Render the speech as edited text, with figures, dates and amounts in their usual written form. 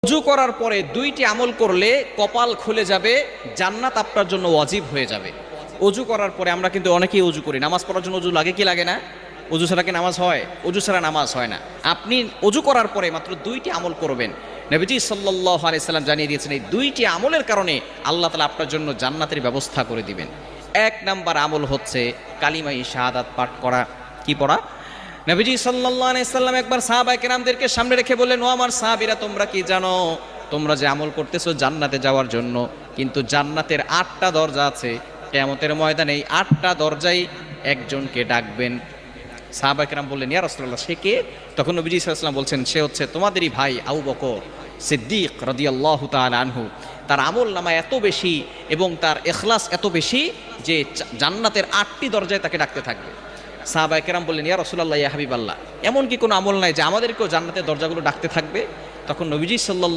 ওযু করার পরে দুইটি আমল করলে কপাল খুলে যাবে, জান্নাত আপনার জন্য ওয়াজিব হয়ে যাবে। ওযু করার পরে আমরা কিন্তু অনেকেই ওযু করি, নামাজ পড়ার জন্য ওযু লাগে কি লাগে না? ওযু ছাড়া কি নামাজ হয়? ওযু ছাড়া নামাজ হয় না। আপনি ওযু করার পরে মাত্র দুইটি আমল করবেন। নবীজি সাল্লাল্লাহু আলাইহি সাল্লাম জানিয়ে দিয়েছেন এই দুইটি আমলের কারণে আল্লাহ তাআলা আপনার জন্য জান্নাতের ব্যবস্থা করে দিবেন। এক নাম্বার আমল হচ্ছে কালিমায়ে শাহাদাত পাঠ করা। কি পড়া? নবীজি সাল্লাল্লাহু আলাইহি সাল্লাম একবার সাহাবায়ে কেরামদেরকে সামনে রেখে বললেন, ও আমার সাহাবীরা, তোমরা কি জানো তোমরা যে আমল করতেছো জান্নাতে যাওয়ার জন্য, কিন্তু জান্নাতের 8টা দরজা আছে। কিয়ামতের ময়দানে এই 8টা দরজায় একজনকে ডাকবেন। সাহাবায়ে কেরাম বললেন, ইয়া রাসূলুল্লাহ, সে কে? তখন নবীজি সাল্লাল্লাহু আলাইহি ওয়াসাল্লাম বলছেন, সে হচ্ছে তোমাদেরই ভাই আবু বকর সিদ্দিক রাদিয়াল্লাহু তাআলা আনহু। তার আমল নামা এত বেশি এবং তার ইখলাস এত বেশি যে জান্নাতের 8টি দরজায় তাকে ডাকতে থাকবে। সাহাবায়ে কেরাম বললেন, ইয়া রাসূলুল্লাহ, ইয়া হাবিবাল্লাহ, এমন কি কোনো আমল নাই যে আমাদেরকেও জান্নাতের দরজাগুলো ডাকতে থাকবে? তখন নবীজি সাল্লাল্লাহু